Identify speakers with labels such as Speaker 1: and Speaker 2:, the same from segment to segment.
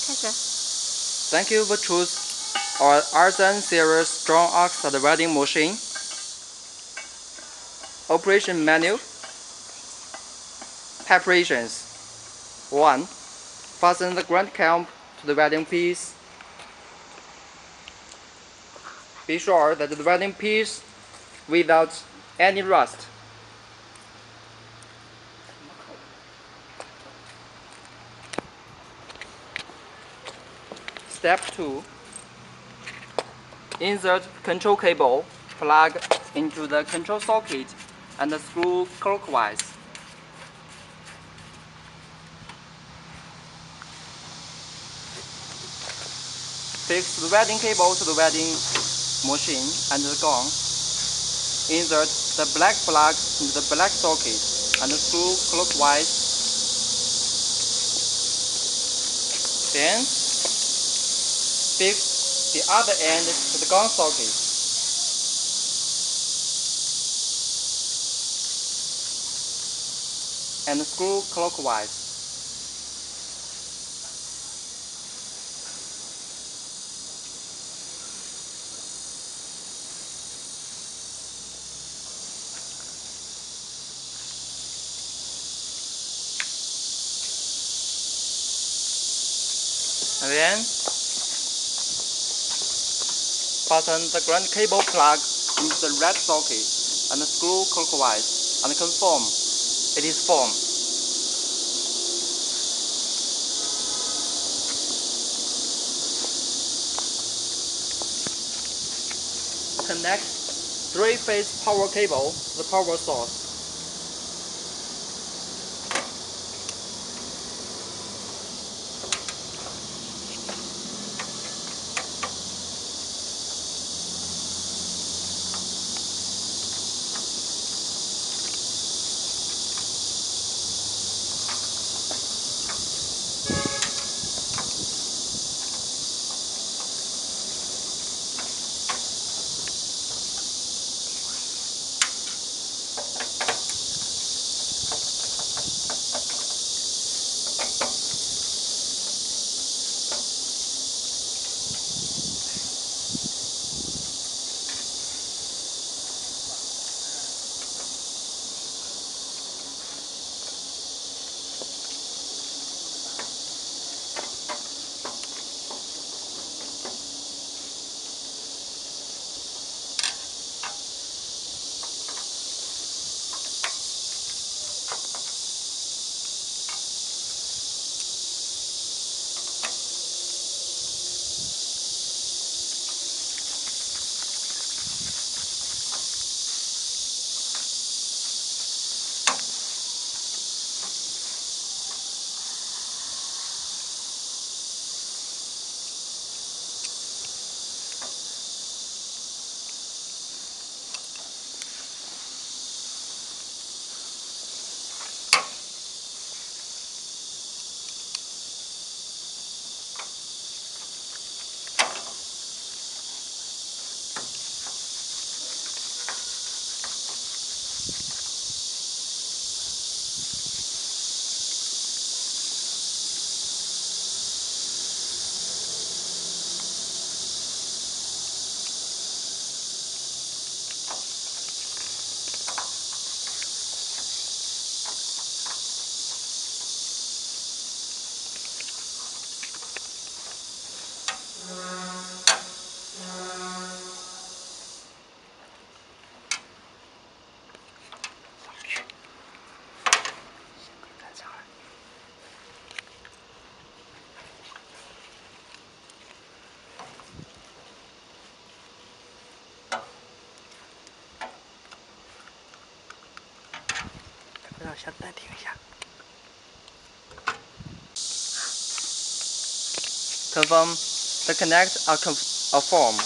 Speaker 1: 开始。
Speaker 2: Thank you for choosing our RSN series strong oxide welding machine. Operation manual. Preparations. 1. Fasten the ground clamp to the welding piece. Be sure that the welding piece without any rust. Step 2. Insert control cable plug into the control socket and screw clockwise. Fix the welding cable to the welding machine and the gong. Insert the black plug into the black socket and screw clockwise. Then fix the other end to the gong socket. And screw clockwise. And then fasten the ground cable plug into the red socket and screw clockwise and confirm it is formed. Connect 3-phase power cable to the power source. Confirm the connects are formed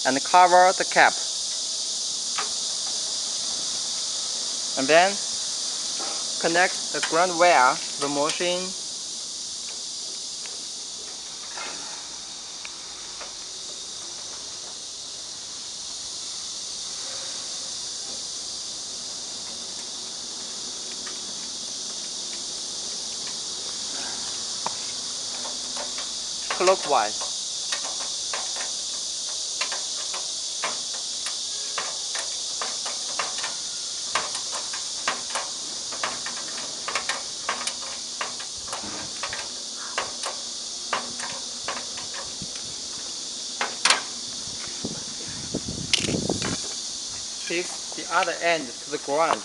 Speaker 2: and cover the cap. And then connect the ground wire to the machine. clockwise. Fix the other end to the ground.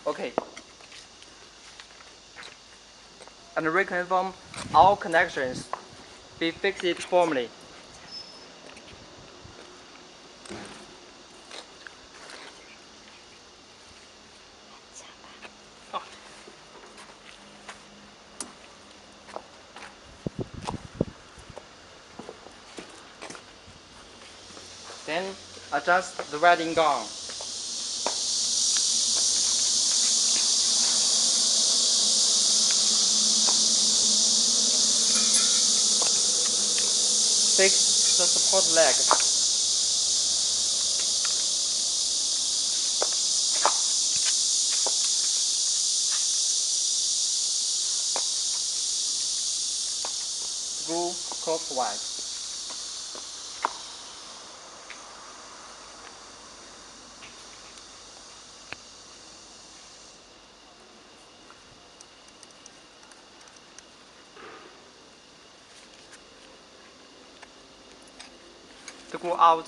Speaker 2: Okay. And reconfirm all connections. Be fixed firmly. Then adjust the welding gun. Fix the support leg. Screw clockwise. Screw out.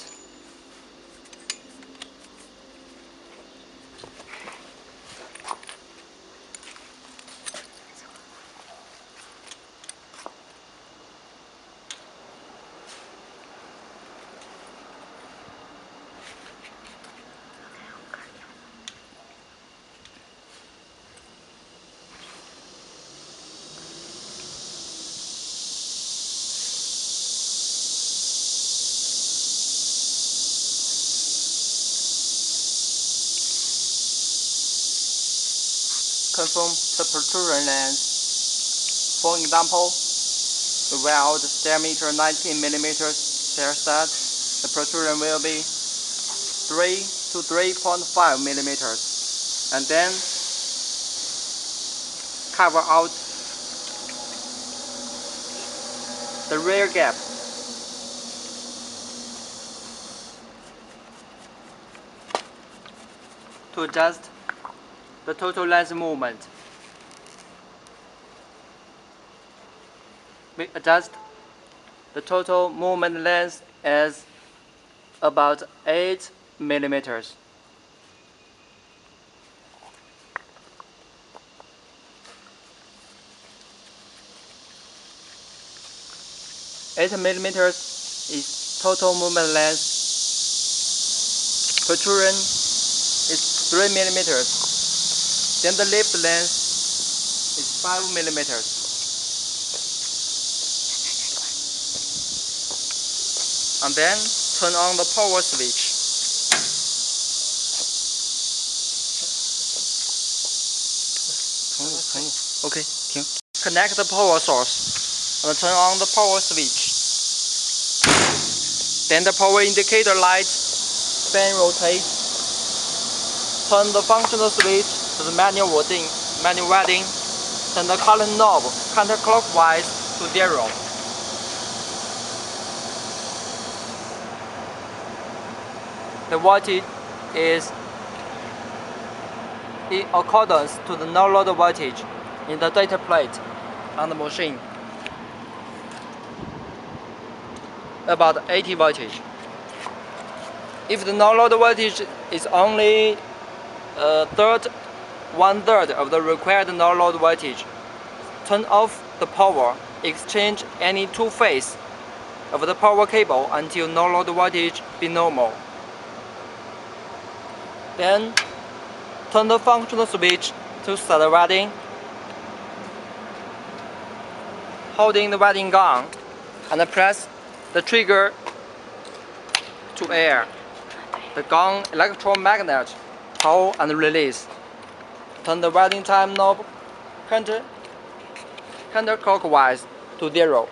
Speaker 2: Confirm the protrusion length. For example, we weld diameter 19 mm that the protrusion will be 3 to 3.5 mm, and then cover out the rear gap. To adjust the total length movement, we adjust the total movement length as about 8 millimeters. Eight millimeters is total movement length. Protrusion is 3 millimeters. Then the lift length is 5 millimeters. And then turn on the power switch. Okay, 停. Connect the power source and turn on the power switch. Then the power indicator light spin rotate. Turn the functional switch to the manual welding. Turn the current knob counterclockwise to 0. The voltage is in accordance to the no-load voltage in the data plate on the machine, about 80 voltage. If the no-load voltage is only one-third of the required no-load voltage, turn off the power, exchange any two-phase of the power cable until no-load voltage be normal. Then turn the functional switch to start welding, holding the welding gun and press the trigger to air. the gong electromagnet pull and release. Turn the welding time knob counterclockwise to 0.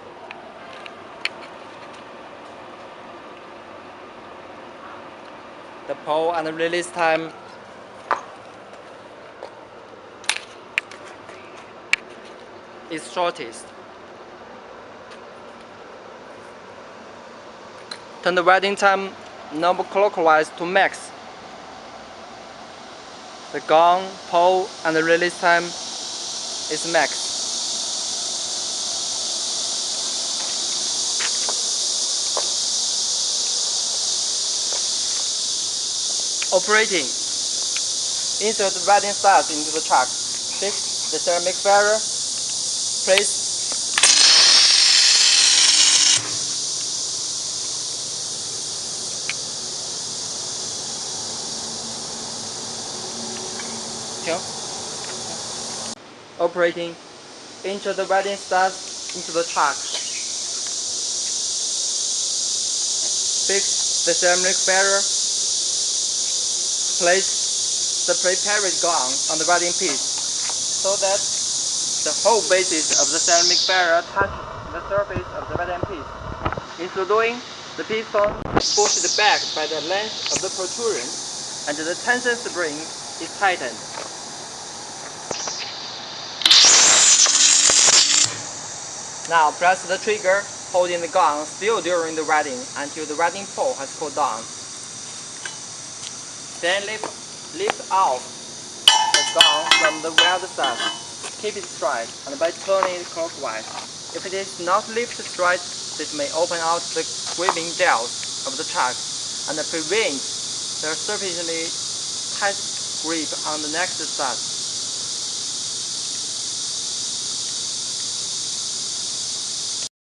Speaker 2: The pull and release time is shortest. Turn the welding time knob clockwise to max. The gong, pull, and release time is max. Operating. Insert the welding studs into the chuck. Fix the ceramic barrier. Place Operating. Insert the welding studs into the chuck. Fix the ceramic barrier. Place the prepared gong on the welding piece so that the whole basis of the ceramic barrier touches the surface of the welding piece. In so doing, the piston is pushed back by the length of the protrusion and the tension spring is tightened. Now press the trigger, holding the gong still during the welding until the welding pole has cooled down. Then lift off the gong from the weld stud. Keep it straight and by turning it clockwise. If it is not lifted straight, this may open out the gripping jaws of the chuck and prevent the sufficiently tight grip on the next stud.